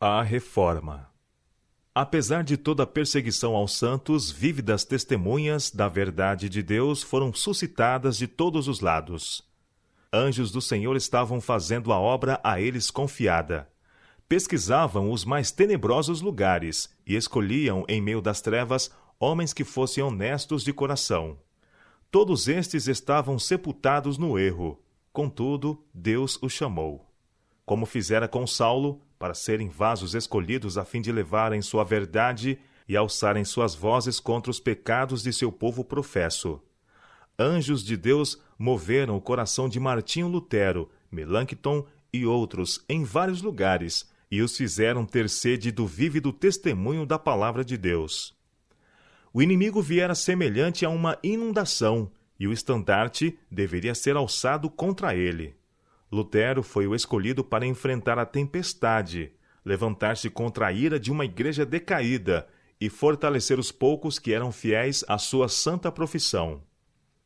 A Reforma. Apesar de toda a perseguição aos santos, vívidas testemunhas da verdade de Deus foram suscitadas de todos os lados. Anjos do Senhor estavam fazendo a obra a eles confiada. Pesquisavam os mais tenebrosos lugares e escolhiam, em meio das trevas, homens que fossem honestos de coração. Todos estes estavam sepultados no erro. Contudo, Deus os chamou. Como fizera com Saulo, para serem vasos escolhidos a fim de levarem sua verdade e alçarem suas vozes contra os pecados de seu povo professo. Anjos de Deus moveram o coração de Martinho Lutero, Melanchthon e outros em vários lugares e os fizeram ter sede do vívido testemunho da palavra de Deus. O inimigo viera semelhante a uma inundação e o estandarte deveria ser alçado contra ele. Lutero foi o escolhido para enfrentar a tempestade, levantar-se contra a ira de uma igreja decaída e fortalecer os poucos que eram fiéis à sua santa profissão.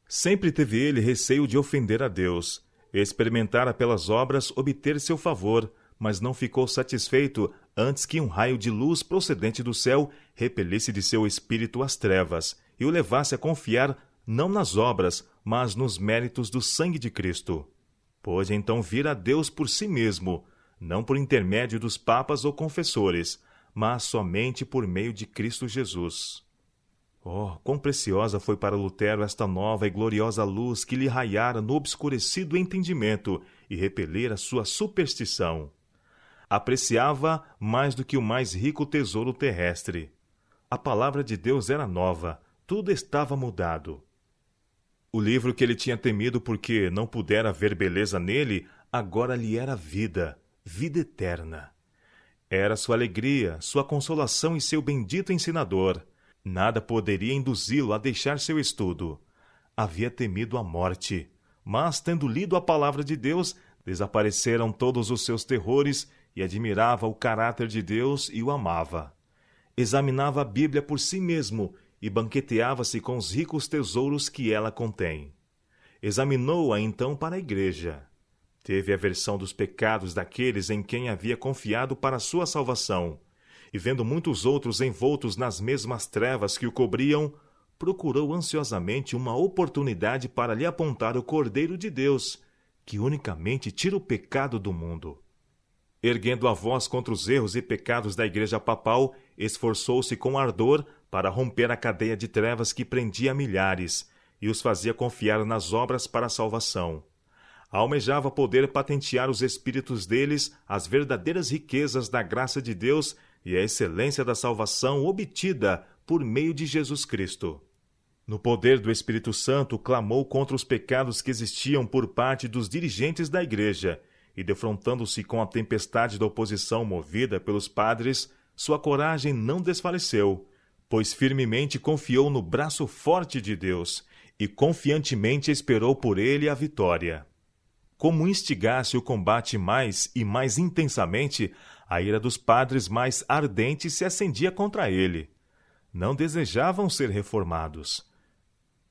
Sempre teve ele receio de ofender a Deus. Experimentara pelas obras obter seu favor, mas não ficou satisfeito antes que um raio de luz procedente do céu repelisse de seu espírito as trevas e o levasse a confiar não nas obras, mas nos méritos do sangue de Cristo. Pôde então vir a Deus por si mesmo, não por intermédio dos papas ou confessores, mas somente por meio de Cristo Jesus. Oh, quão preciosa foi para Lutero esta nova e gloriosa luz que lhe raiara no obscurecido entendimento e repelera sua superstição. Apreciava mais do que o mais rico tesouro terrestre. A palavra de Deus era nova, tudo estava mudado. O livro que ele tinha temido porque não pudera ver beleza nele, agora lhe era vida, vida eterna. Era sua alegria, sua consolação e seu bendito ensinador. Nada poderia induzi-lo a deixar seu estudo. Havia temido a morte, mas, tendo lido a palavra de Deus, desapareceram todos os seus terrores e admirava o caráter de Deus e o amava. Examinava a Bíblia por si mesmo e banqueteava-se com os ricos tesouros que ela contém. Examinou-a então para a igreja. Teve aversão dos pecados daqueles em quem havia confiado para a sua salvação, e vendo muitos outros envoltos nas mesmas trevas que o cobriam, procurou ansiosamente uma oportunidade para lhe apontar o Cordeiro de Deus, que unicamente tira o pecado do mundo. Erguendo a voz contra os erros e pecados da Igreja Papal, esforçou-se com ardor para romper a cadeia de trevas que prendia milhares e os fazia confiar nas obras para a salvação. Almejava poder patentear os espíritos deles as verdadeiras riquezas da graça de Deus e a excelência da salvação obtida por meio de Jesus Cristo. No poder do Espírito Santo, clamou contra os pecados que existiam por parte dos dirigentes da Igreja e, defrontando-se com a tempestade da oposição movida pelos padres, sua coragem não desfaleceu, pois firmemente confiou no braço forte de Deus e confiantemente esperou por ele a vitória. Como instigasse o combate mais e mais intensamente, a ira dos padres mais ardente se acendia contra ele. Não desejavam ser reformados.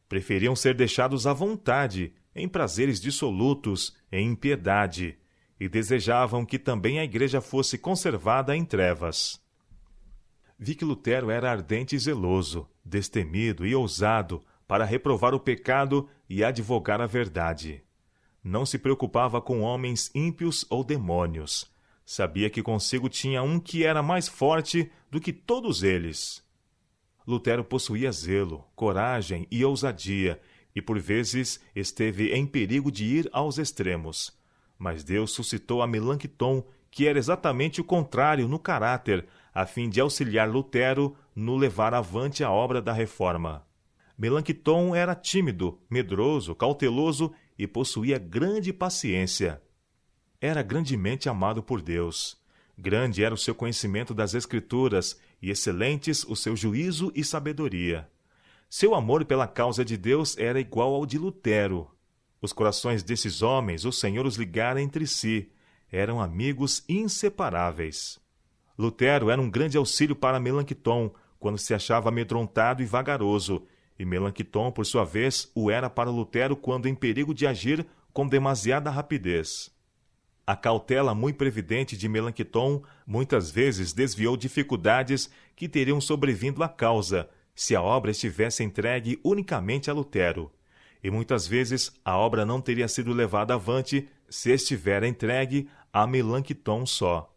Preferiam ser deixados à vontade, em prazeres dissolutos, em impiedade, e desejavam que também a igreja fosse conservada em trevas. Vi que Lutero era ardente e zeloso, destemido e ousado para reprovar o pecado e advogar a verdade. Não se preocupava com homens ímpios ou demônios. Sabia que consigo tinha um que era mais forte do que todos eles. Lutero possuía zelo, coragem e ousadia, e por vezes esteve em perigo de ir aos extremos. Mas Deus suscitou a Melanchthon, que era exatamente o contrário no caráter, a fim de auxiliar Lutero no levar avante a obra da reforma. Melanchthon era tímido, medroso, cauteloso e possuía grande paciência. Era grandemente amado por Deus. Grande era o seu conhecimento das Escrituras e excelentes o seu juízo e sabedoria. Seu amor pela causa de Deus era igual ao de Lutero. Os corações desses homens o Senhor os ligara entre si. Eram amigos inseparáveis. Lutero era um grande auxílio para Melanchthon quando se achava amedrontado e vagaroso, e Melanchthon, por sua vez, o era para Lutero quando em perigo de agir com demasiada rapidez. A cautela muito previdente de Melanchthon muitas vezes desviou dificuldades que teriam sobrevindo à causa, se a obra estivesse entregue unicamente a Lutero. E muitas vezes a obra não teria sido levada avante se estivera entregue a Melanchthon só.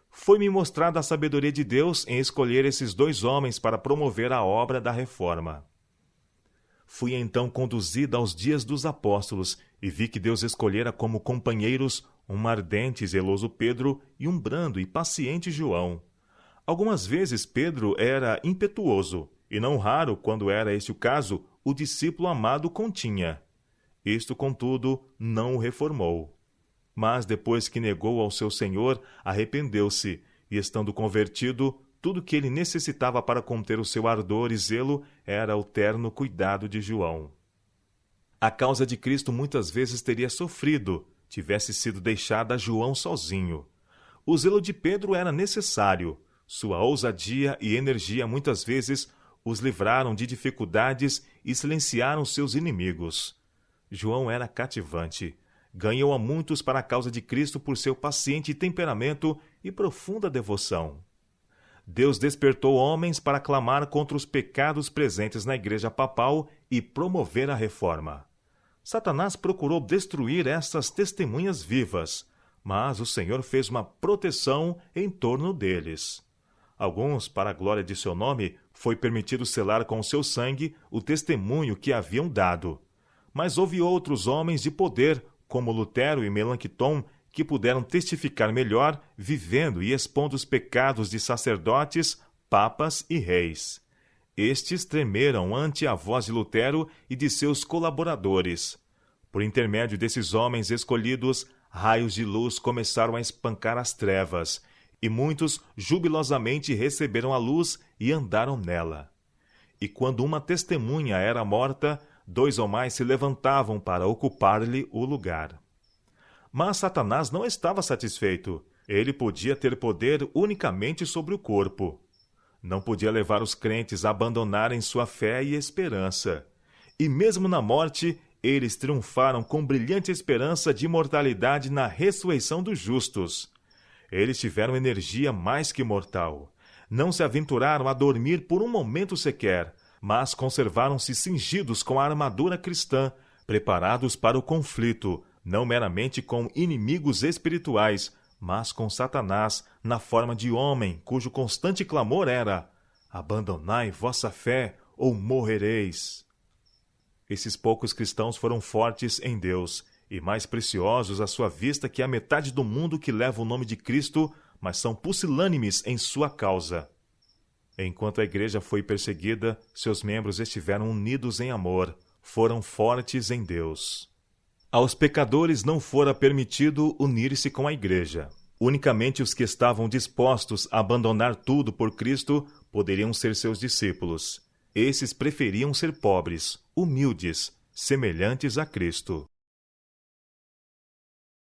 Foi-me mostrada a sabedoria de Deus em escolher esses dois homens para promover a obra da reforma. Fui então conduzida aos dias dos apóstolos e vi que Deus escolhera como companheiros um ardente e zeloso Pedro e um brando e paciente João. Algumas vezes Pedro era impetuoso, e não raro, quando era este o caso, o discípulo amado continha. Isto, contudo, não o reformou. Mas depois que negou ao seu Senhor, arrependeu-se, e estando convertido, tudo que ele necessitava para conter o seu ardor e zelo era o terno cuidado de João. A causa de Cristo muitas vezes teria sofrido, tivesse sido deixada a João sozinho. O zelo de Pedro era necessário. Sua ousadia e energia muitas vezes os livraram de dificuldades e silenciaram seus inimigos. João era cativante. Ganhou a muitos para a causa de Cristo por seu paciente temperamento e profunda devoção. Deus despertou homens para clamar contra os pecados presentes na Igreja Papal e promover a reforma. Satanás procurou destruir essas testemunhas vivas, mas o Senhor fez uma proteção em torno deles. Alguns, para a glória de seu nome, foi permitido selar com seu sangue o testemunho que haviam dado. Mas houve outros homens de poder, como Lutero e Melanchthon, que puderam testificar melhor, vivendo e expondo os pecados de sacerdotes, papas e reis. Estes tremeram ante a voz de Lutero e de seus colaboradores. Por intermédio desses homens escolhidos, raios de luz começaram a espancar as trevas, e muitos jubilosamente receberam a luz e andaram nela. E quando uma testemunha era morta, 2 ou mais se levantavam para ocupar-lhe o lugar. Mas Satanás não estava satisfeito. Ele podia ter poder unicamente sobre o corpo. Não podia levar os crentes a abandonarem sua fé e esperança. E mesmo na morte, eles triunfaram com brilhante esperança de imortalidade na ressurreição dos justos. Eles tiveram energia mais que mortal. Não se aventuraram a dormir por um momento sequer, mas conservaram-se cingidos com a armadura cristã, preparados para o conflito, não meramente com inimigos espirituais, mas com Satanás na forma de homem, cujo constante clamor era: abandonai vossa fé ou morrereis. Esses poucos cristãos foram fortes em Deus e mais preciosos à sua vista que a metade do mundo que leva o nome de Cristo, mas são pusilânimes em sua causa. Enquanto a igreja foi perseguida, seus membros estiveram unidos em amor, foram fortes em Deus. Aos pecadores não fora permitido unir-se com a igreja. Unicamente os que estavam dispostos a abandonar tudo por Cristo poderiam ser seus discípulos. Esses preferiam ser pobres, humildes, semelhantes a Cristo.